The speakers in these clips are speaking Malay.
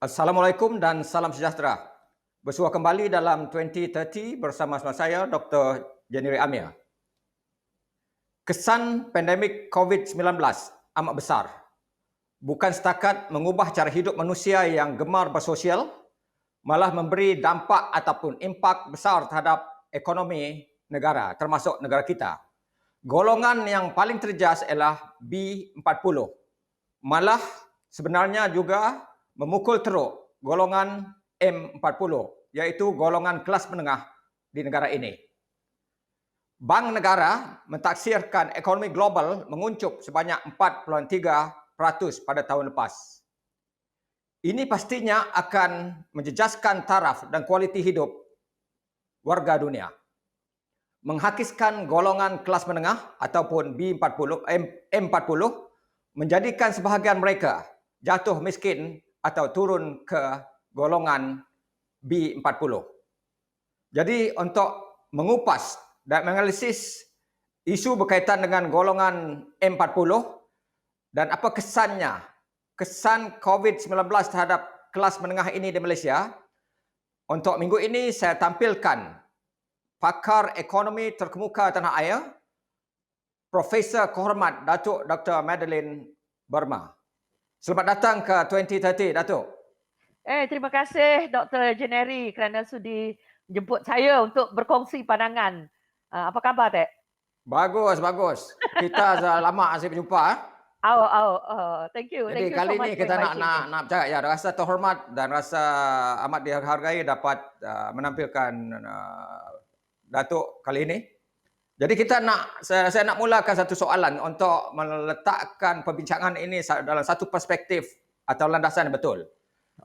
Assalamualaikum dan salam sejahtera. Bersua kembali dalam 2030 bersama saya Dr. Jeniri Amir. Kesan pandemik COVID-19 amat besar. Bukan setakat mengubah cara hidup manusia yang gemar bersosial, malah memberi dampak ataupun impak besar terhadap ekonomi negara, termasuk negara kita. Golongan yang paling terjejas ialah B40. Malah sebenarnya juga memukul teruk golongan M40, iaitu golongan kelas menengah di negara ini. Bank Negara mentaksirkan ekonomi global menguncup sebanyak 4.3% pada tahun lepas. Ini pastinya akan menjejaskan taraf dan kualiti hidup warga dunia. Menghakiskan golongan kelas menengah ataupun B40, M40 menjadikan sebahagian mereka jatuh miskin atau turun ke golongan B40. Jadi untuk mengupas dan menganalisis isu berkaitan dengan golongan M40 dan apa kesannya, kesan COVID-19 terhadap kelas menengah ini di Malaysia, untuk minggu ini saya tampilkan pakar ekonomi terkemuka tanah air, Profesor Kehormat Datuk Dr. Madeline Burma. Selamat datang ke 2030, Datuk. Terima kasih Dr. Jeneri kerana sudi jemput saya untuk berkongsi pandangan. Apa khabar, Tek? Bagus, bagus. Kita dah lama asyik berjumpa. Thank you. Jadi Thank you kali so much ini for kita inviting me. nak bercakap ya, rasa terhormat dan rasa amat dihargai dapat menampilkan Datuk kali ini. Jadi saya nak mulakan satu soalan untuk meletakkan perbincangan ini dalam satu perspektif atau landasan yang betul.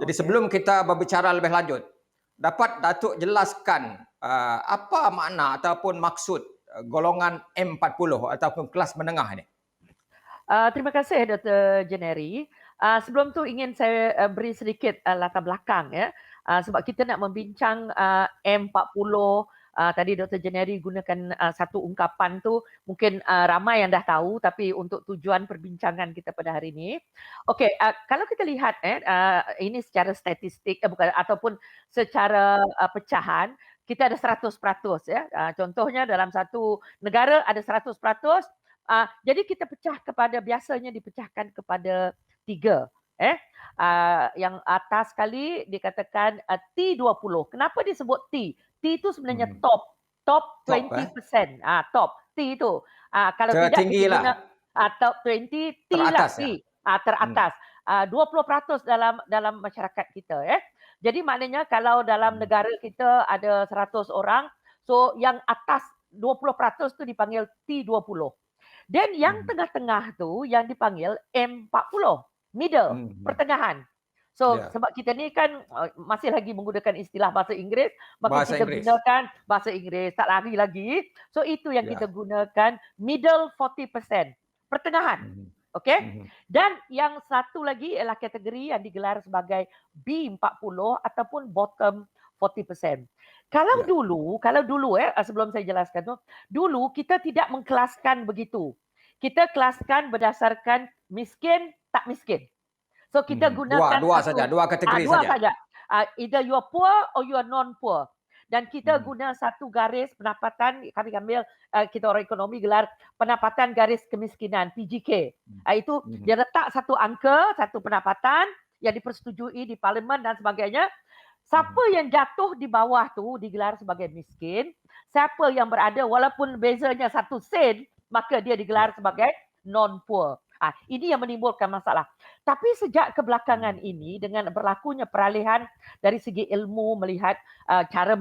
Jadi sebelum kita berbicara lebih lanjut, dapat Datuk jelaskan apa makna ataupun maksud golongan M40 ataupun kelas menengah ini? Terima kasih Dr. Jeneri. Sebelum tu ingin saya beri sedikit latar belakang ya. Sebab kita nak membincang M40. Tadi Dr. Jeneri gunakan satu ungkapan tu, mungkin ramai yang dah tahu, tapi untuk tujuan perbincangan kita pada hari ini. Okey, kalau kita lihat ini secara statistik bukan ataupun secara pecahan, kita ada 100% ya. Contohnya dalam satu negara ada 100%. Jadi kita pecah kepada, biasanya dipecahkan kepada 3. Yang atas sekali dikatakan T20. Kenapa disebut T? T itu sebenarnya top 20%. Top T itu. Kalau tidak kita guna top 20, T lah T. Teratas. 20% dalam masyarakat kita. Jadi maknanya kalau dalam negara kita ada 100 orang, so yang atas 20% tu dipanggil T20. Dan yang tengah-tengah tu yang dipanggil M40, middle, pertengahan. So sebab kita ni kan masih lagi menggunakan istilah bahasa Inggeris, maka kita gunakan bahasa Inggeris, tak lari lagi. So itu yang kita gunakan, middle 40%, pertengahan. Okey? Dan yang satu lagi ialah kategori yang digelar sebagai B40 ataupun bottom 40%. Kalau dulu sebelum saya jelaskan tu, dulu kita tidak mengkelaskan begitu. Kita kelaskan berdasarkan miskin, tak miskin. So kita gunakan dua kategori saja. Either you are poor or you are non-poor. Dan kita guna satu garis pendapatan, kami ambil, kita orang ekonomi gelar pendapatan garis kemiskinan, PGK. Itu dia letak satu angka, satu pendapatan yang dipersetujui di parlimen dan sebagainya. Siapa yang jatuh di bawah tu digelar sebagai miskin. Siapa yang berada walaupun bezanya 1 sen, maka dia digelar sebagai non-poor. Ini yang menimbulkan masalah. Tapi sejak kebelakangan ini, dengan berlakunya peralihan dari segi ilmu melihat cara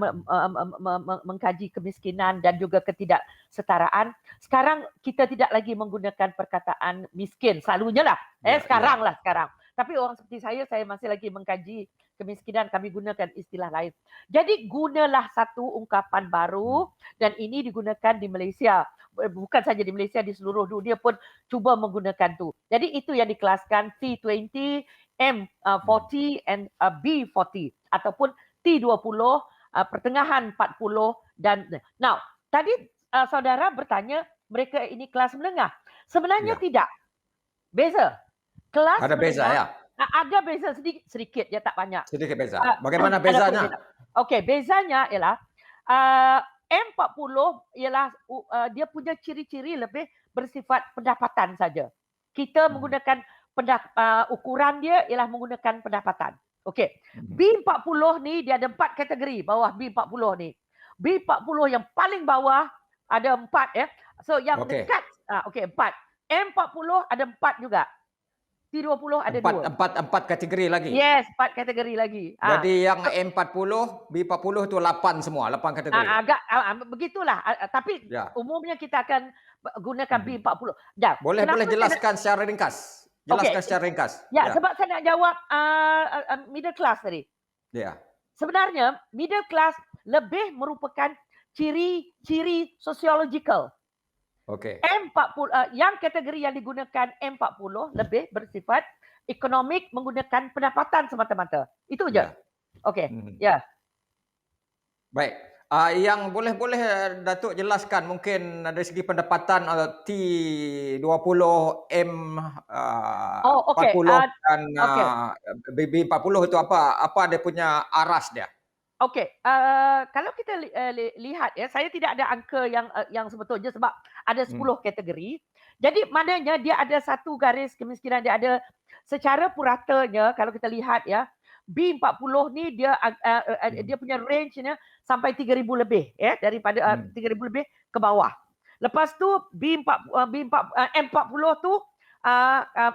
mengkaji kemiskinan dan juga ketidaksetaraan, sekarang kita tidak lagi menggunakan perkataan miskin. Selalunya lah. Sekarang. Tapi orang seperti saya masih lagi mengkaji kemiskinan, kami gunakan istilah lain. Jadi gunalah satu ungkapan baru dan ini digunakan di Malaysia. Bukan saja di Malaysia, di seluruh dunia pun cuba menggunakan tu. Jadi itu yang dikelaskan T20, M40 and B40 ataupun T20, pertengahan 40 dan now tadi saudara bertanya mereka ini kelas menengah. Sebenarnya tidak. Beza. Kelas ada menengah, beza ya. Ada beza sedikit ya, tak banyak. Sedikit beza. Bagaimana Ada bezanya? perbezaan. Okey, bezanya ialah M40 ialah dia punya ciri-ciri lebih bersifat pendapatan saja. Kita menggunakan ukuran dia ialah menggunakan pendapatan. Okey. B40 ni dia ada 4 kategori bawah B40 ni. B40 yang paling bawah ada 4 ya. So yang Okey. dekat 4. M40 ada 4 juga. T20 ada 2. Empat kategori lagi. Yes, 4 kategori lagi. Jadi yang M40, B40 tu 8 semua, 8 kategori. Agak begitulah. Tapi Ya. umumnya kita akan gunakan B40. Ya. Boleh jelaskan secara ringkas. Jelaskan secara ringkas. Ya, sebab saya nak jawab middle class tadi. Ya. Sebenarnya middle class lebih merupakan ciri-ciri sosiologikal. Okey. M40 yang kategori yang digunakan M40 lebih bersifat ekonomik menggunakan pendapatan semata-mata. Itu je. Ya. Okey. Ya. Baik. Yang boleh Datuk jelaskan mungkin dari segi pendapatan T20, M40 dan B40 itu apa dia punya aras dia? Okey, kalau kita lihat ya, saya tidak ada angka yang sebetulnya sebab ada 10 kategori. Jadi maknanya dia ada satu garis kemiskinan, dia ada secara puratanya kalau kita lihat ya, B40 ni dia punya range-nya sampai 3,000 lebih ya, daripada 3,000 lebih ke bawah. Lepas tu M40 tu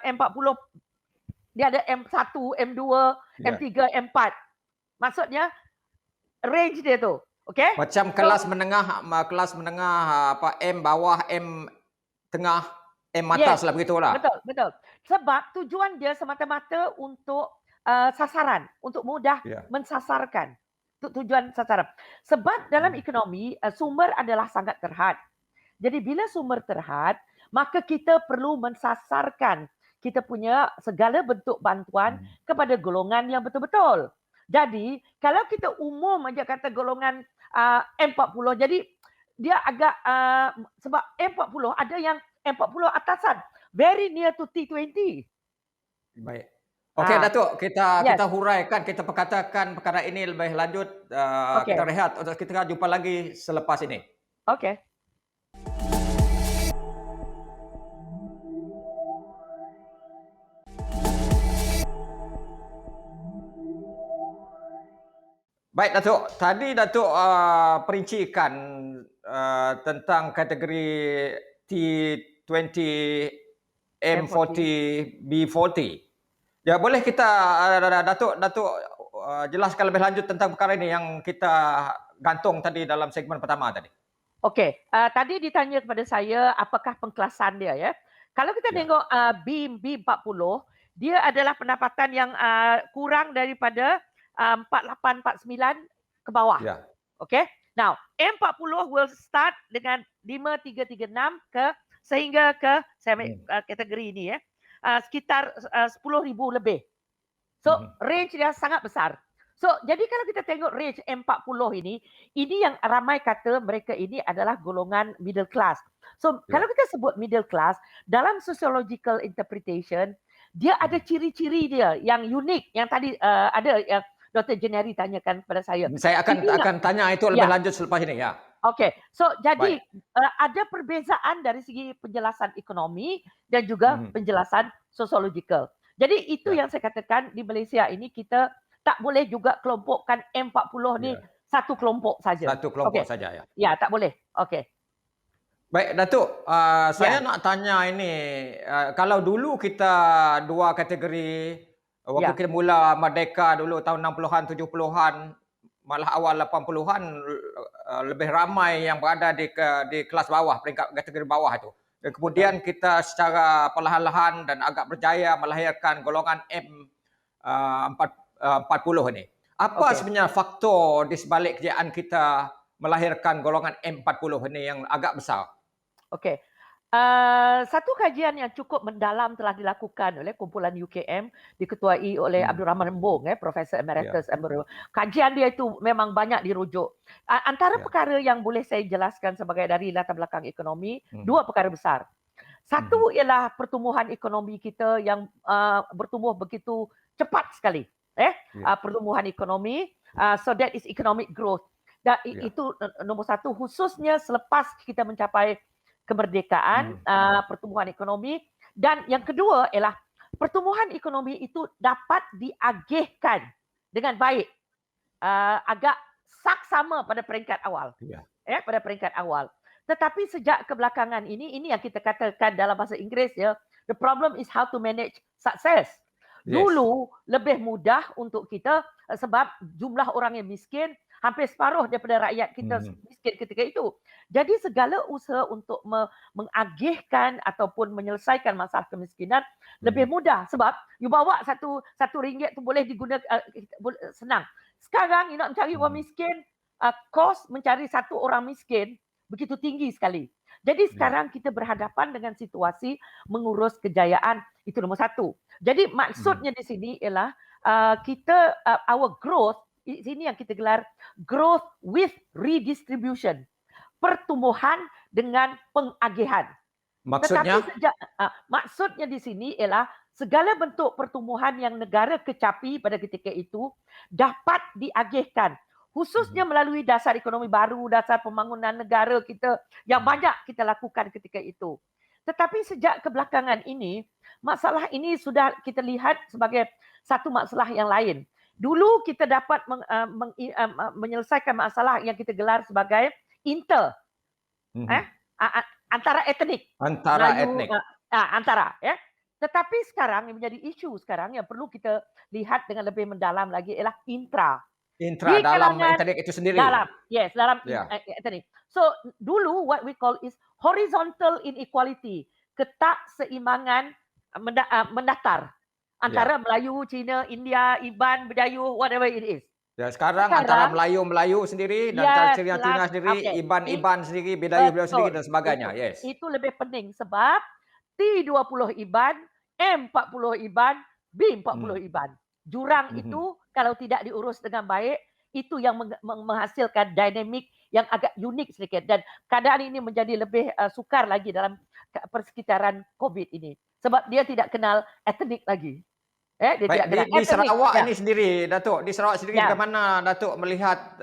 M40 dia ada M1, M2, M3, M4. Maksudnya range dia tu. Okey? Macam kelas menengah M bawah, M tengah, M atas lah begitulah. Betul. Sebab tujuan dia semata-mata untuk sasaran, untuk mudah mensasarkan. Untuk tujuan sasaran. Sebab dalam ekonomi sumber adalah sangat terhad. Jadi bila sumber terhad, maka kita perlu mensasarkan kita punya segala bentuk bantuan kepada golongan yang betul-betul. Jadi kalau kita umum aja kata golongan M40, jadi dia agak sebab M40 ada yang M40 atasan, very near to T20. Baik. Okey Datuk, kita huraikan, kita perkatakan perkara ini lebih lanjut. Kita rehat untuk kita jumpa lagi selepas ini. Okey. Baik Datuk, tadi Datuk perincikan tentang kategori T20, M40, B40. Ya, boleh kita Datuk jelaskan lebih lanjut tentang perkara ini yang kita gantung tadi dalam segmen pertama tadi. Okey, tadi ditanya kepada saya apakah pengkelasan dia ya. Kalau kita tengok B40, dia adalah pendapatan yang kurang daripada 4849 ke bawah. Ya. Okey. Now, M40 will start dengan 5336 sehingga ke kategori ini ya. Sekitar 10,000 lebih. So, range dia sangat besar. So, jadi kalau kita tengok range M40 ini yang ramai kata mereka ini adalah golongan middle class. So, kalau kita sebut middle class, dalam sociological interpretation, dia ada ciri-ciri dia yang unik, yang tadi ada yang Dr. Jennery tanyakan kepada saya. Saya akan tanya itu lebih lanjut selepas ini ya. Okey. So jadi ada perbezaan dari segi penjelasan ekonomi dan juga penjelasan sosiologikal. Jadi itu yang saya katakan di Malaysia ini kita tak boleh juga kelompokkan M40 ni satu kelompok saja. Satu kelompok saja ya. Ya, tak boleh. Okey. Baik Datuk, saya nak tanya ini, kalau dulu kita dua kategori, waktu kita mula merdeka dulu tahun 60-an, 70-an, malah awal 80-an, lebih ramai yang berada di kelas bawah, peringkat kategori bawah itu. Dan kemudian kita secara perlahan-lahan dan agak berjaya melahirkan golongan M40 ini. Apa sebenarnya faktor di sebalik kejayaan kita melahirkan golongan M40 ini yang agak besar? Okey. Satu kajian yang cukup mendalam telah dilakukan oleh kumpulan UKM diketuai oleh Abdul Rahman Rembong, Profesor Emeritus. Kajian dia itu memang banyak dirujuk. Antara perkara yang boleh saya jelaskan sebagai dari latar belakang ekonomi, dua perkara besar. Satu ialah pertumbuhan ekonomi kita yang bertumbuh begitu cepat sekali. Pertumbuhan ekonomi, so that is economic growth. Dan itu nombor satu, khususnya selepas kita mencapai kemerdekaan, pertumbuhan ekonomi. Dan yang kedua ialah pertumbuhan ekonomi itu dapat diagihkan dengan baik, agak saksama pada peringkat awal. Pada peringkat awal. Tetapi sejak kebelakangan ini yang kita katakan dalam bahasa Inggeris, the problem is how to manage success. Dulu lebih mudah untuk kita sebab jumlah orang yang miskin hampir separuh daripada rakyat kita miskin ketika itu. Jadi segala usaha untuk mengagihkan ataupun menyelesaikan masalah kemiskinan lebih mudah sebab you bawa satu ringgit tu boleh digunakan senang. Sekarang you nak mencari orang miskin, kos mencari satu orang miskin begitu tinggi sekali. Jadi sekarang kita berhadapan dengan situasi mengurus kejayaan, itu nombor satu. Jadi maksudnya di sini ialah kita our growth, sini yang kita gelar growth with redistribution. Pertumbuhan dengan pengagihan. Maksudnya? Maksudnya di sini ialah segala bentuk pertumbuhan yang negara kecapi pada ketika itu dapat diagihkan. Khususnya melalui dasar ekonomi baru, dasar pembangunan negara kita yang banyak kita lakukan ketika itu. Tetapi sejak kebelakangan ini, masalah ini sudah kita lihat sebagai satu masalah yang lain. Dulu kita dapat menyelesaikan masalah yang kita gelar sebagai antara etnik. Tetapi sekarang yang menjadi isu sekarang yang perlu kita lihat dengan lebih mendalam lagi ialah intra dalam etnik itu sendiri. Dalam etnik. So dulu what we call is horizontal inequality, ketakseimbangan mendatar antara Melayu, Cina, India, Iban, Betayu, whatever it is. Sekarang antara Melayu sendiri dan Cina sendiri, Iban sendiri, Betayu sendiri dan sebagainya. Itu lebih penting sebab T20 Iban, M40 Iban, B40 Iban. Jurang itu kalau tidak diurus dengan baik, itu yang menghasilkan dinamik yang agak unik sedikit. Dan keadaan ini menjadi lebih sukar lagi dalam persekitaran COVID ini. Sebab dia tidak kenal etnik lagi. Di Sarawak ini sendiri, Datuk. Di Sarawak sendiri bagaimana Datuk melihat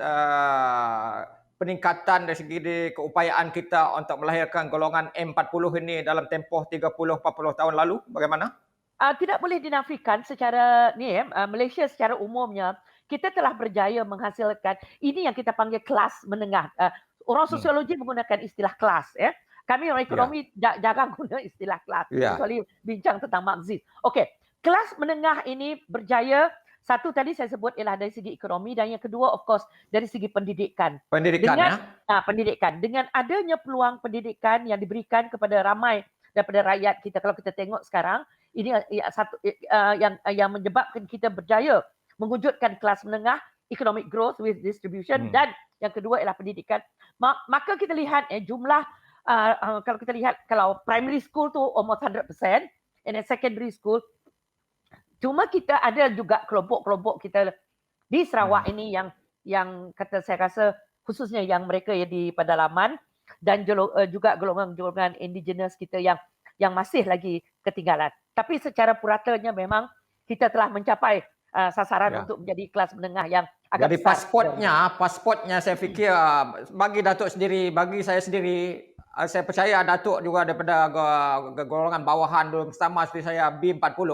peningkatan dari segi keupayaan kita untuk melahirkan golongan M40 ini dalam tempoh 30-40 tahun lalu? Bagaimana? Tidak boleh dinafikan secara Malaysia secara umumnya kita telah berjaya menghasilkan ini yang kita panggil kelas menengah. Orang sosiologi menggunakan istilah kelas. Kami orang ekonomi jarang guna istilah kelas. Kecuali bincang tentang Marxis. Okey, kelas menengah ini berjaya. Satu tadi saya sebut ialah dari segi ekonomi dan yang kedua of course dari segi pendidikan. Pendidikan. Dengan adanya peluang pendidikan yang diberikan kepada ramai daripada rakyat kita, kalau kita tengok sekarang, ini satu yang menyebabkan kita berjaya mewujudkan kelas menengah, economic growth with distribution, dan yang kedua ialah pendidikan. Maka kita lihat jumlah, kalau kita lihat kalau primary school tu almost 100%, and then secondary school, cuma kita ada juga kelompok-kelompok kita di Sarawak ini yang kata saya rasa khususnya yang mereka yang di pedalaman dan juga golongan-golongan indigenous kita yang masih lagi ketinggalan. Tapi secara puratanya memang kita telah mencapai sasaran untuk menjadi kelas menengah yang agak jadi besar. pasportnya saya fikir bagi Datuk sendiri, bagi saya sendiri, saya percaya Datuk juga daripada golongan bawahan dulu sama seperti saya B40,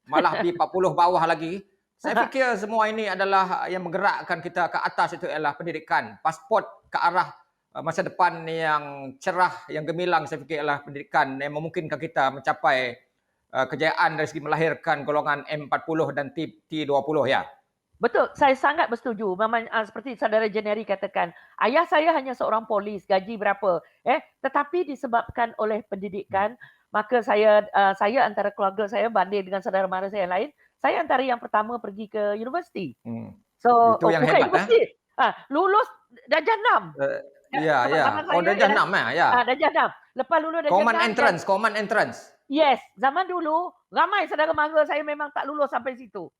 malah B40 bawah lagi. Saya fikir semua ini adalah yang menggerakkan kita ke atas itu ialah pendidikan. Pasport ke arah masa depan yang cerah, yang gemilang saya fikir ialah pendidikan yang memungkinkan kita mencapai kejayaan dari segi melahirkan golongan M40 dan T20 ya. Betul, saya sangat bersetuju. Memang seperti saudara Jeneri katakan, ayah saya hanya seorang polis, gaji berapa, tetapi disebabkan oleh pendidikan, maka saya antara keluarga saya banding dengan saudara mara saya yang lain, saya antara yang pertama pergi ke universiti. So, itu yang hebat universiti. Lulus darjah 6. Ya. Oh, darjah 6 ya. Darjah 6. Lepas lulus darjah 6. Common entrance. Yes, zaman dulu ramai saudara mara saya memang tak lulus sampai situ.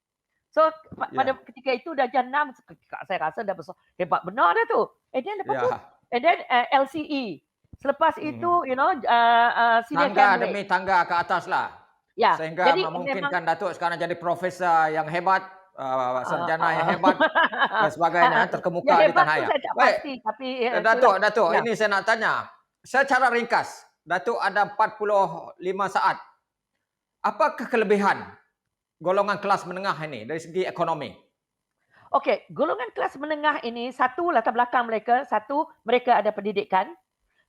So pada ketika itu darjah 6, saya rasa dah besar, hebat benar dah tu. And then lepas tu, and then LCE. Selepas itu, senior Tangga candidate. demi tangga ke atas lah. Ya, Sehingga jadi memungkinkan memang Datuk sekarang jadi profesor yang hebat, sarjana yang uh, hebat dan sebagainya, yang terkemuka di hebat tanah tu air. saya tak Baik, pasti, tapi itulah. Datuk, Ya. ini saya nak tanya. Secara ringkas, Datuk ada 45 saat. Apakah kelebihan golongan kelas menengah ini dari segi ekonomi? Okey, golongan kelas menengah ini, satu latar belakang mereka, satu mereka ada pendidikan.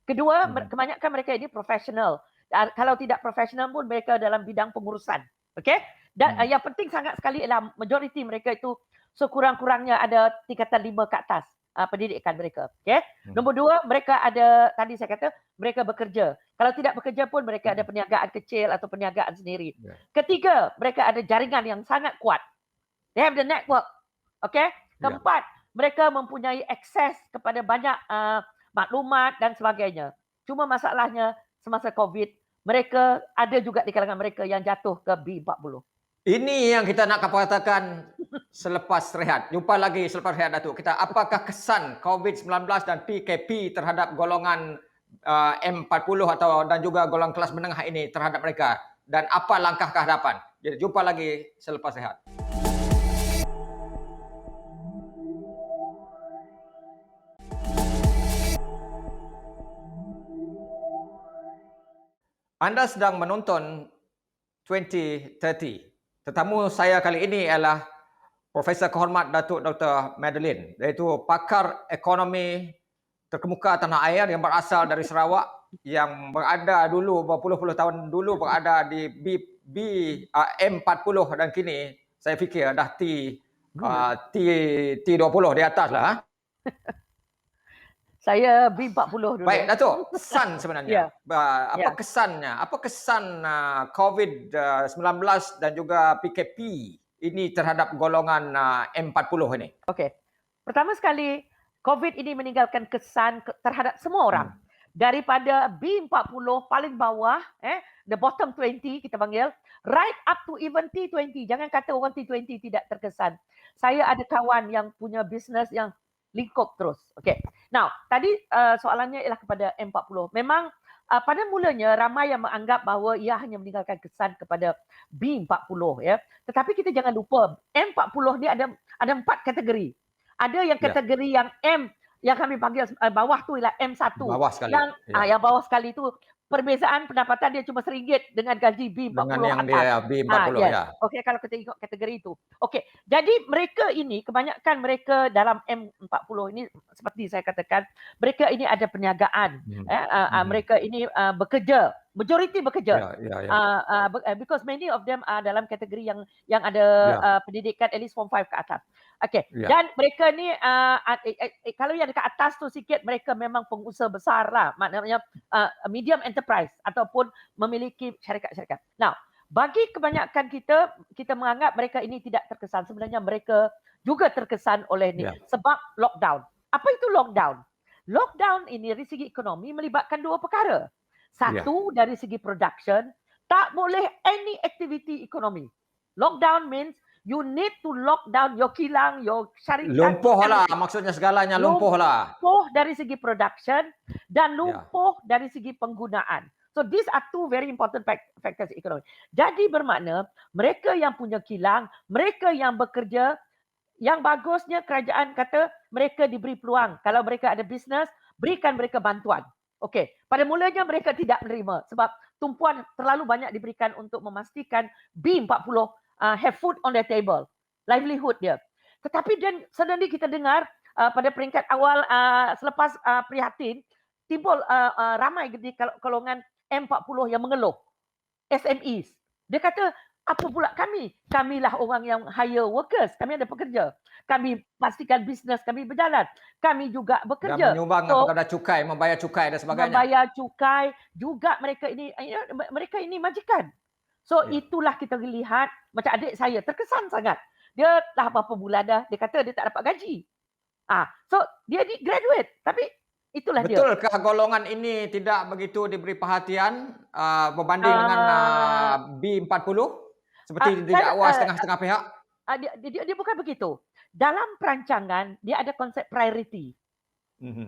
Kedua, kebanyakan mereka ini profesional. Kalau tidak profesional pun mereka dalam bidang pengurusan. Okey? Dan yang penting sangat sekali ialah majoriti mereka itu sekurang-kurangnya ada tingkatan 5 ke atas pendidikan mereka. Okey? Nombor 2, mereka ada, tadi saya kata, mereka bekerja. Kalau tidak bekerja pun mereka ada perniagaan kecil atau perniagaan sendiri. Ketiga, mereka ada jaringan yang sangat kuat. They have the network. Okey? Keempat, mereka mempunyai akses kepada banyak maklumat dan sebagainya. Cuma masalahnya semasa COVID, mereka ada juga di kalangan mereka yang jatuh ke B40. Ini yang kita nak katakan selepas rehat. Jumpa lagi selepas rehat, Datuk. Apakah kesan COVID-19 dan PKP terhadap golongan M40 dan juga golongan kelas menengah ini terhadap mereka, dan apa langkah ke hadapan? Jadi jumpa lagi selepas rehat. Anda sedang menonton 2030. Tetamu saya kali ini ialah Profesor Kehormat Datuk Dr. Madeline, iaitu pakar ekonomi terkemuka tanah air yang berasal dari Sarawak, yang berada dulu berpuluh-puluh tahun dulu berada di M40 dan kini saya fikir dah T20 di atas lah. Saya B40 dulu. Baik, Datuk, kesan sebenarnya. Apa kesannya? Apa kesan COVID-19 dan juga PKP ini terhadap golongan M40 ini? Okey. Pertama sekali, COVID ini meninggalkan kesan terhadap semua orang. Daripada B40 paling bawah, the bottom 20 kita panggil, right up to even T20. Jangan kata orang T20 tidak terkesan. Saya ada kawan yang punya bisnes yang lingkup terus. Okey. Now, tadi soalannya ialah kepada M40. Memang pada mulanya ramai yang menganggap bahawa ia hanya meninggalkan kesan kepada B40 ya. Tetapi kita jangan lupa M40 ni ada 4 kategori. Ada yang kategori yang M yang kami panggil bawah tu ialah M1. Bawah sekali. Yang bawah sekali tu perbezaan pendapatan dia cuma RM1 dengan gaji B40 dengan yang atas. dia B40 ya. Okey, kalau kita tengok kategori itu. Okey, jadi mereka ini, kebanyakan mereka dalam M40 ini seperti saya katakan, mereka ini ada perniagaan. Mereka ini bekerja, majoriti bekerja. Because many of them are dalam kategori yang ada pendidikan at least form 5 ke atas. Okey, dan mereka ni kalau yang dekat atas tu sikit, mereka memang pengusaha besar lah, maknanya medium enterprise ataupun memiliki syarikat-syarikat. Now, bagi kebanyakan kita menganggap mereka ini tidak terkesan. Sebenarnya mereka juga terkesan oleh ni sebab lockdown. Apa itu lockdown? Lockdown ini dari segi ekonomi melibatkan dua perkara. Satu, dari segi production, tak boleh any activity ekonomi. Lockdown means you need to lock down your kilang, your syarikat. Lumpuh lah, maksudnya segalanya lumpuh lah. Lumpuh dari segi production dan lumpuh dari segi penggunaan. So these are two very important factors ekonomi. Jadi bermakna mereka yang punya kilang, mereka yang bekerja, yang bagusnya kerajaan kata mereka diberi peluang. Kalau mereka ada bisnes, berikan mereka bantuan. Okey, pada mulanya mereka tidak menerima sebab tumpuan terlalu banyak diberikan untuk memastikan B40 have food on the table, livelihood dia. Tetapi dan suddenly kita dengar pada peringkat awal selepas prihatin, timbul ramai di golongan M40 yang mengeluh, SMEs. Dia kata, apa pula kami? Kamilah orang yang hire workers, kami ada pekerja. Kami pastikan bisnes kami berjalan. Kami juga bekerja. Dan menyumbang kepada cukai, membayar cukai dan sebagainya. Membayar cukai, juga mereka ini majikan. So itulah kita lihat, macam adik saya terkesan sangat. Dia dah berapa bulan dah, dia kata dia tak dapat gaji. So dia di graduate, tapi itulah dia. Betulkah golongan ini tidak begitu diberi perhatian berbanding dengan B40? Seperti didakwa setengah-setengah pihak? Dia bukan begitu. Dalam perancangan, dia ada konsep priority.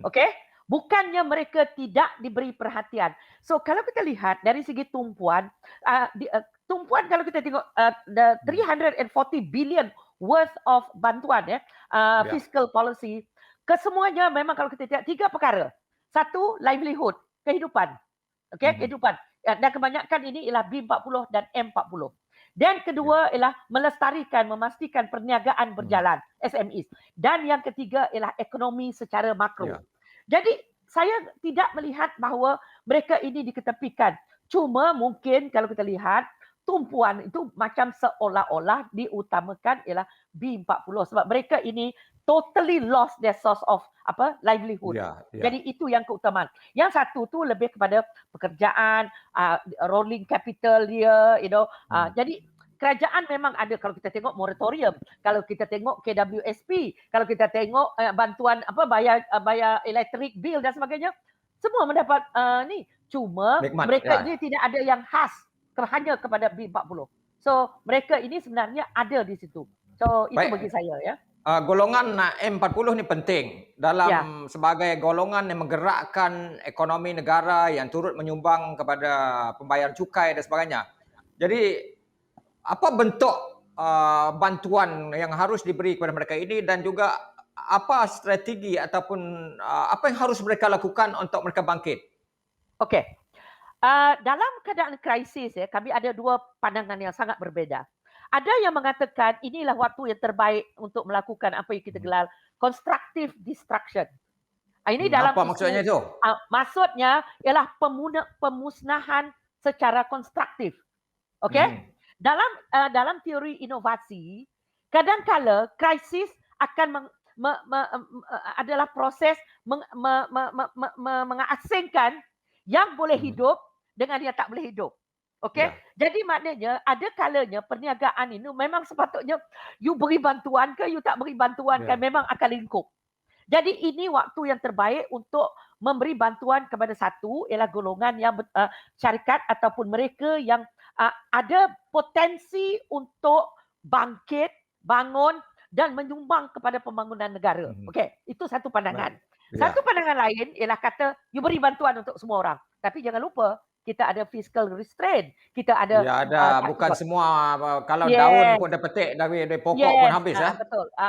Okey? Bukannya mereka tidak diberi perhatian. So kalau kita lihat dari segi tumpuan, tumpuan kalau kita tengok the 340 billion worth of bantuan Ya. fiscal policy, kesemuanya memang kalau kita lihat 3 perkara. Satu, livelihood, kehidupan. Okey, kehidupan. Dan kebanyakan ini ialah B40 dan M40. Dan kedua ialah melestarikan, memastikan perniagaan berjalan, SMEs. Dan yang ketiga ialah ekonomi secara makro. Ya. Jadi saya tidak melihat bahawa mereka ini diketepikan. Cuma mungkin kalau kita lihat tumpuan itu macam seolah-olah diutamakan ialah B40 sebab mereka ini totally lost their source of livelihood. Ya, ya. Jadi itu yang keutamaan. Yang satu tu lebih kepada pekerjaan, rolling capital dia, jadi kerajaan memang ada kalau kita tengok moratorium, kalau kita tengok KWSP, kalau kita tengok bantuan bayar electric bill dan sebagainya, semua mendapat ni. Cuma Nikmat, mereka ya. ini tidak ada yang khas hanya kepada B40. So mereka ini sebenarnya ada di situ. So itu Baik. bagi saya ya. Golongan M40 ni penting dalam sebagai golongan yang menggerakkan ekonomi negara yang turut menyumbang kepada pembayar cukai dan sebagainya. Jadi apa bentuk bantuan yang harus diberi kepada mereka ini dan juga apa strategi ataupun apa yang harus mereka lakukan untuk mereka bangkit? Okey. Dalam keadaan krisis kami ada dua pandangan yang sangat berbeza. Ada yang mengatakan inilah waktu yang terbaik untuk melakukan apa yang kita gelar constructive destruction. Ini dalam apa maksudnya itu? Maksudnya ialah pemusnahan secara konstruktif. Okey? Dalam teori inovasi, kadang-kala krisis akan adalah proses mengasingkan yang boleh hidup dengan yang tak boleh hidup. Okey? Jadi maknanya ada kalanya perniagaan ini memang sepatutnya you beri bantuan ke you tak beri bantuan kan memang akan lingkup. Jadi ini waktu yang terbaik untuk memberi bantuan kepada satu ialah golongan yang syarikat ataupun mereka yang ada potensi untuk bangkit, bangun dan menyumbang kepada pembangunan negara. Okey, itu satu pandangan. Satu pandangan lain ialah kata you beri bantuan untuk semua orang. Tapi jangan lupa kita ada fiscal restraint. Kita ada bukan semua kalau daun pun dah petik dari pokok pun habis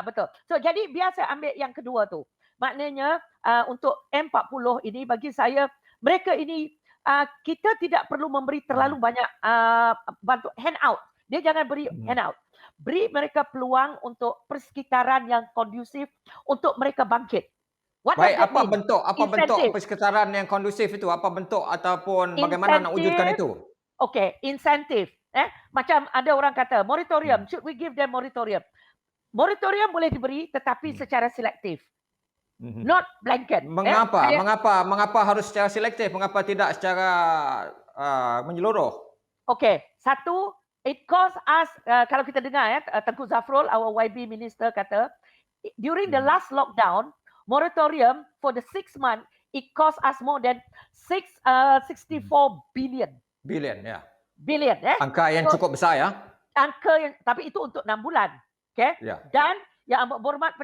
betul. So jadi biasa ambil yang kedua tu. Maknanya untuk M40 ini bagi saya mereka ini kita tidak perlu memberi terlalu banyak bantu handout. Dia jangan beri handout. Beri mereka peluang untuk persekitaran yang kondusif untuk mereka bangkit. Baik, apa bentuk persekitaran yang kondusif itu? Apa bentuk ataupun bagaimana nak wujudkan itu? Okey, insentif. Macam ada orang kata moratorium, should we give them moratorium? Moratorium boleh diberi tetapi secara selektif. Not blanket. Mengapa harus secara selektif? Mengapa tidak secara menyeluruh? Okey, satu, it cost us kalau kita dengar Tengku Zafrul, our YB minister kata during the last lockdown moratorium for the 6 months, it cost us more than 64 billion. Billion, ya. Billion, Angka yang cukup besar ya. Tapi itu untuk 6 bulan. Okay? Dan yang amat berhormat,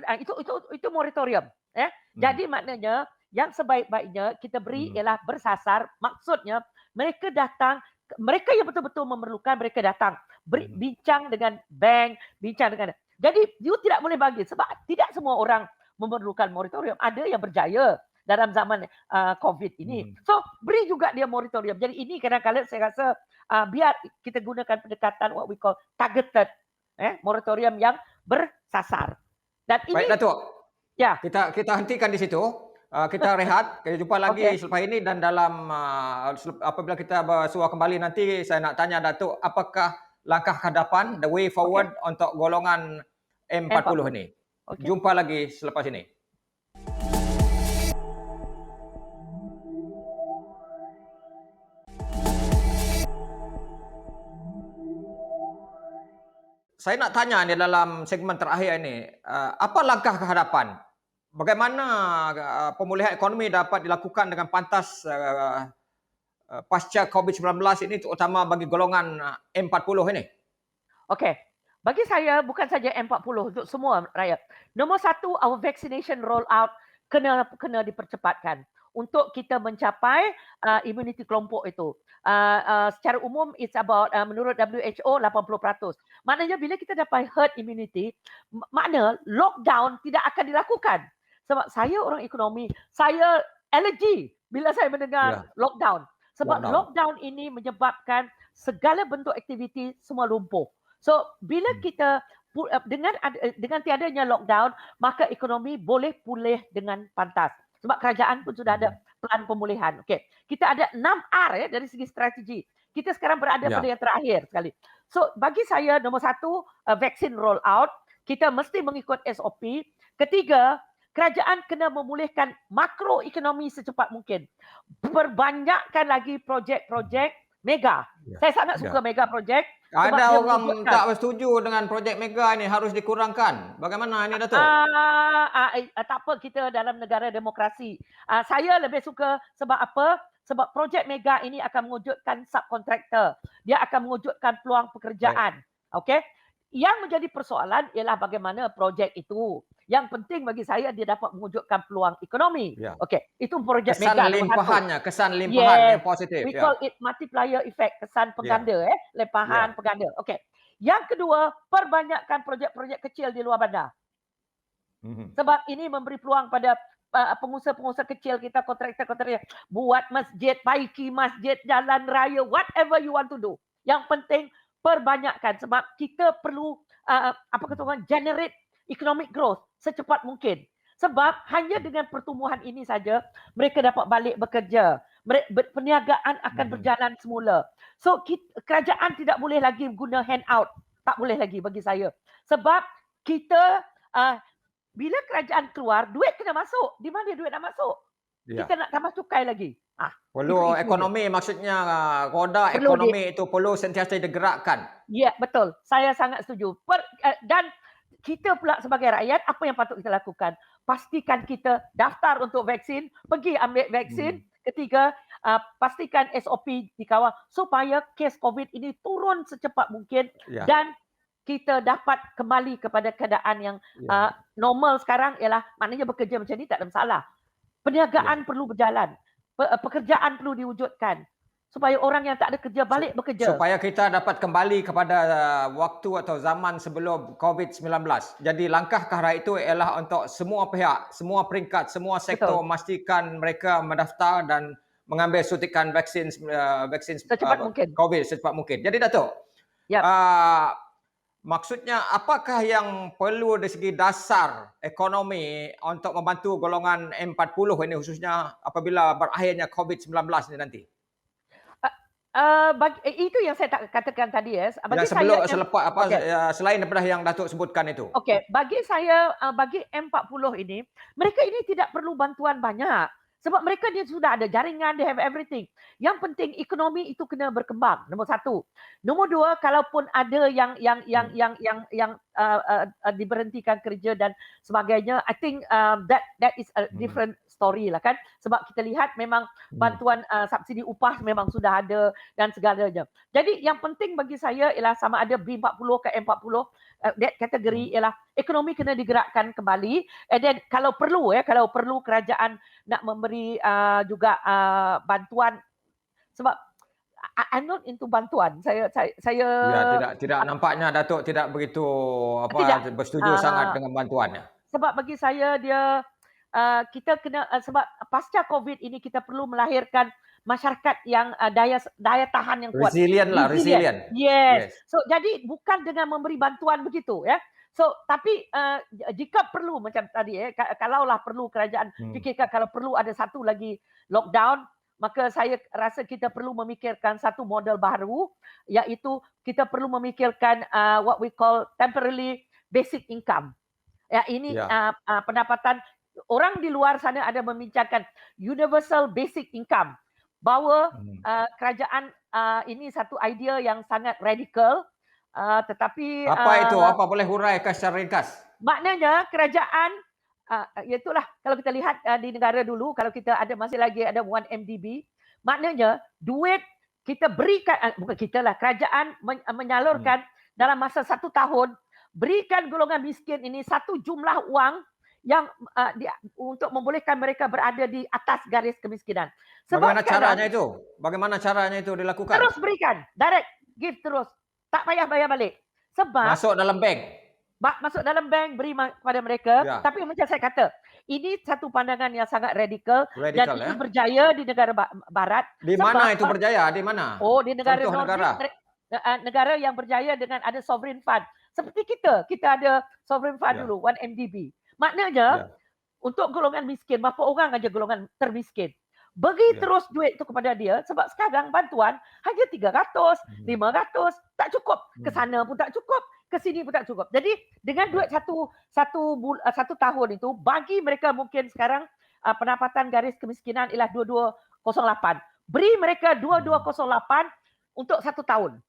itu moratorium. Jadi maknanya yang sebaik-baiknya kita beri ialah bersasar. Maksudnya mereka datang, mereka yang betul-betul memerlukan mereka datang. Bincang dengan bank, bincang dengan. Jadi you tidak boleh bagi sebab tidak semua orang memerlukan moratorium. Ada yang berjaya dalam zaman COVID ini. So, beri juga dia moratorium. Jadi ini kadang-kadang saya rasa biar kita gunakan pendekatan what we call targeted moratorium yang bersasar. Dan ini baik, Datuk. Ya. Kita hentikan di situ. Kita rehat. Kita jumpa lagi selepas ini dan dalam apabila kita bersua kembali nanti saya nak tanya Datuk apakah langkah ke depan, the way forward untuk golongan M40 ini. Jumpa lagi selepas ini. Saya nak tanya ni dalam segmen terakhir ini, apa langkah ke hadapan? Bagaimana pemulihan ekonomi dapat dilakukan dengan pantas pasca COVID-19 ini terutama bagi golongan M40 ini? Okey. Bagi saya bukan saja M40 untuk semua rakyat. Nombor satu, our vaccination roll out kena dipercepatkan. untuk kita mencapai immunity kelompok itu. Secara umum it's about menurut WHO 80%. Maknanya bila kita dapat herd immunity, makna lockdown tidak akan dilakukan. Sebab saya orang ekonomi, saya alergi bila saya mendengar lockdown. Sebab lockdown ini menyebabkan segala bentuk aktiviti semua lumpuh. So bila kita dengan tiadanya lockdown, maka ekonomi boleh pulih dengan pantas. Sebab kerajaan pun sudah ada plan pemulihan. Okey, kita ada 6R dari segi strategi. Kita sekarang berada pada yang terakhir sekali. So bagi saya nombor 1, vaksin roll out, kita mesti mengikut SOP. Ketiga, kerajaan kena memulihkan makroekonomi secepat mungkin. Perbanyakkan lagi projek-projek mega. Saya sangat suka mega projek. Ada orang tak bersetuju dengan projek mega ini, harus dikurangkan. Bagaimana ini, Datuk? Tak apa, kita dalam negara demokrasi. Saya lebih suka sebab apa? Sebab projek mega ini akan mewujudkan subkontraktor. Dia akan mewujudkan peluang pekerjaan. Okey? Yang menjadi persoalan ialah bagaimana projek itu. Yang penting bagi saya dia dapat mewujudkan peluang ekonomi. Okey, itu projek mega. Kesan limpahan yang positif. We call it multiplier effect, kesan pengganda, limpahan pengganda. Okey. Yang kedua, perbanyakkan projek-projek kecil di luar bandar. Sebab ini memberi peluang pada pengusaha-pengusaha kecil kita, kontraktor-kontraktor buat masjid, baiki masjid, jalan raya, whatever you want to do. Yang penting perbanyakkan sebab kita perlu generate economic growth secepat mungkin. Sebab hanya dengan pertumbuhan ini saja mereka dapat balik bekerja. Perniagaan akan berjalan semula. So kerajaan tidak boleh lagi guna handout. Tak boleh lagi bagi saya. Sebab kita bila kerajaan keluar, duit kena masuk. Di mana duit nak masuk? Kita nak tambah cukai lagi. Perlu ekonomi, maksudnya roda ekonomi itu perlu sentiasa digerakkan. Ya, betul. Saya sangat setuju. Dan kita pula sebagai rakyat, apa yang patut kita lakukan? Pastikan kita daftar untuk vaksin, pergi ambil vaksin. Ketiga, pastikan SOP dikawal supaya kes COVID ini turun secepat mungkin dan kita dapat kembali kepada keadaan yang normal sekarang ialah maknanya bekerja macam ni tak ada masalah. Perniagaan perlu berjalan. Pekerjaan perlu diwujudkan supaya orang yang tak ada kerja balik bekerja. Supaya kita dapat kembali kepada waktu atau zaman sebelum COVID-19. Jadi langkah ke arah itu ialah untuk semua pihak, semua peringkat, semua sektor memastikan mereka mendaftar dan mengambil suntikan vaksin secepat mungkin. COVID secepat mungkin. Jadi Datuk, maksudnya apakah yang perlu dari segi dasar ekonomi untuk membantu golongan M40 ini khususnya apabila berakhirnya COVID-19 ini nanti? Itu yang saya katakan tadi bagi selain daripada yang Datuk sebutkan itu. Okey, bagi saya bagi M40 ini, mereka ini tidak perlu bantuan banyak. Sebab mereka dia sudah ada jaringan, they have everything. Yang penting ekonomi itu kena berkembang. Nombor 1. Nombor 2, kalaupun ada yang diberhentikan kerja dan sebagainya, I think that is a different story lah kan. Sebab kita lihat memang bantuan subsidi upah memang sudah ada dan segalanya. Jadi yang penting bagi saya ialah sama ada B40 ke M40, that kategori ialah ekonomi kena digerakkan kembali. And then kalau perlu kerajaan nak memberi juga bantuan sebab I'm not into bantuan. Saya tidak nampaknya Datuk tidak begitu bersetuju sangat dengan bantuannya. Sebab bagi saya dia kita kena sebab pasca COVID ini kita perlu melahirkan masyarakat yang daya tahan yang kuat. Resilient. Yes. So jadi bukan dengan memberi bantuan begitu ya. So tapi jika perlu macam tadi kalaulah perlu kerajaan fikirkan kalau perlu ada satu lagi lockdown, maka saya rasa kita perlu memikirkan satu model baru, iaitu kita perlu memikirkan what we call temporarily basic income. Ya ini pendapatan orang di luar sana ada membincangkan universal basic income. Bahawa kerajaan ini satu idea yang sangat radikal. Tetapi apa itu? Apa boleh huraikan secara ringkas? Maknanya kerajaan itulah kalau kita lihat di negara dulu kalau kita ada masih lagi ada 1MDB, maknanya duit kita berikan bukan kita lah kerajaan menyalurkan dalam masa 1 tahun berikan golongan miskin ini satu jumlah wang yang untuk membolehkan mereka berada di atas garis kemiskinan. Bagaimana sekarang caranya itu? Bagaimana caranya itu dilakukan? terus berikan, direct, give terus. Tak payah bayar balik. Sebab Masuk dalam bank. masuk dalam bank, beri kepada mereka. Ya. Tapi macam saya kata, ini satu pandangan yang sangat radikal dan Radikal, itu ya. berjaya di negara barat. Di Sebab mana itu berjaya? Di mana? Oh, di negara Contoh Nordic, negara. negara yang berjaya dengan ada sovereign fund. Seperti kita ada sovereign fund Ya. dulu, 1 MDB. Maknanya, Ya. untuk golongan miskin, berapa orang aja golongan termiskin. Bagi Ya. terus duit itu kepada dia, sebab sekarang bantuan hanya 300, 500, tak cukup. Ke sana pun tak cukup, ke sini pun tak cukup. Jadi dengan duit satu tahun itu, bagi mereka mungkin sekarang pendapatan garis kemiskinan ialah 2208. Beri mereka 2208 untuk 1 tahun.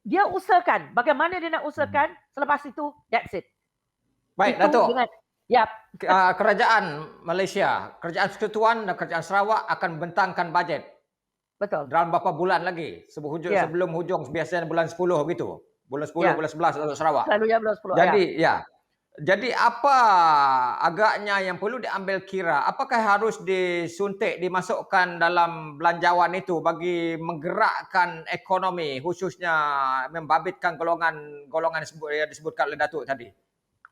Dia usahakan. Bagaimana dia nak usahakan? Selepas itu, that's it. Baik, Itu Datuk. dengan, ya. Kerajaan Malaysia, Kerajaan Persekutuan dan Kerajaan Sarawak akan membentangkan bajet Betul. dalam beberapa bulan lagi. Ya. Sebelum hujung, biasanya bulan 10 begitu. Bulan 10, Ya. bulan 11 untuk Sarawak. Selalu ya bulan 10. Jadi apa agaknya yang perlu diambil kira? Apakah harus disuntik, dimasukkan dalam belanjawan itu bagi menggerakkan ekonomi, khususnya membabitkan golongan yang disebutkan oleh Datuk tadi?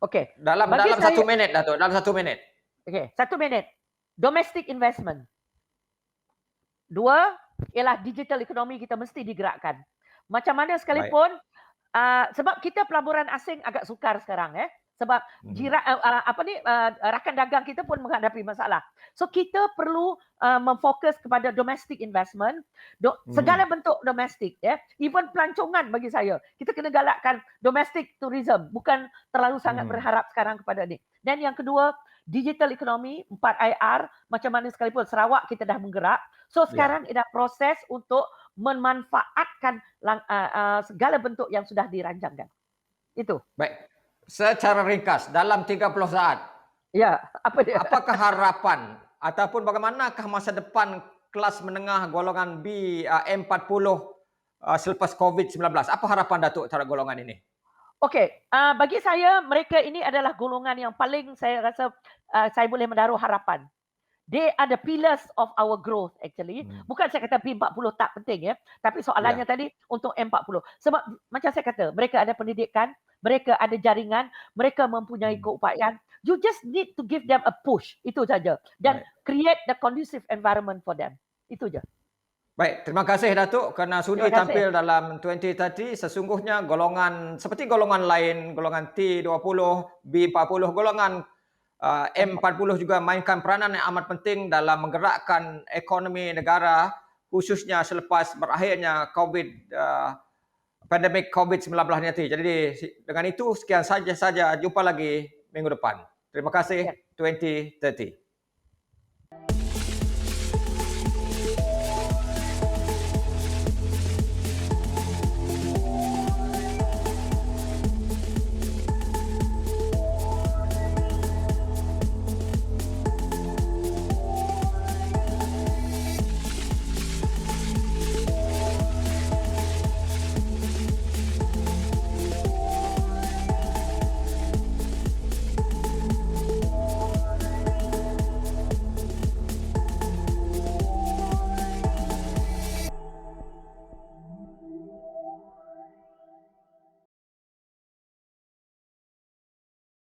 Okey. Dalam Bagi 1 saya- minit, Datuk. Dalam 1 minit. Okey, 1 minit. Domestic investment. 2 ialah digital economy kita mesti digerakkan. Macam mana sekalipun, sebab kita pelaburan asing agak sukar sekarang sebab rakan dagang kita pun menghadapi masalah. So kita perlu memfokus kepada domestic investment, segala bentuk domestik even pelancongan bagi saya. Kita kena galakkan domestic tourism, bukan terlalu sangat berharap sekarang kepada ni. Dan yang kedua, digital economy, 4IR, macam mana sekalipun Sarawak kita dah menggerak. So sekarang ada proses untuk memanfaatkan segala bentuk yang sudah dirancangkan. Itu. Baik. Secara ringkas, dalam 30 saat, Ya, apa dia? apakah harapan ataupun bagaimanakah masa depan kelas menengah golongan B, M40 selepas COVID-19? Apa harapan Datuk terhadap golongan ini? Okey, bagi saya mereka ini adalah golongan yang paling saya rasa saya boleh menaruh harapan. They are the pillars of our growth actually. Bukan saya kata B40 tak penting tapi soalannya tadi untuk M40. Sebab macam saya kata, mereka ada pendidikan, mereka ada jaringan, mereka mempunyai keupayaan. You just need to give them a push. Itu saja. Dan create the conducive environment for them. Itu je. Baik, terima kasih Datuk kerana sudi tampil dalam 2030. Sesungguhnya golongan seperti golongan lain, golongan T20, B40, golongan M40 juga mainkan peranan yang amat penting dalam menggerakkan ekonomi negara, khususnya selepas berakhirnya pandemik COVID-19 nanti. Jadi dengan itu sekian saja. Jumpa lagi minggu depan. Terima kasih. 2030.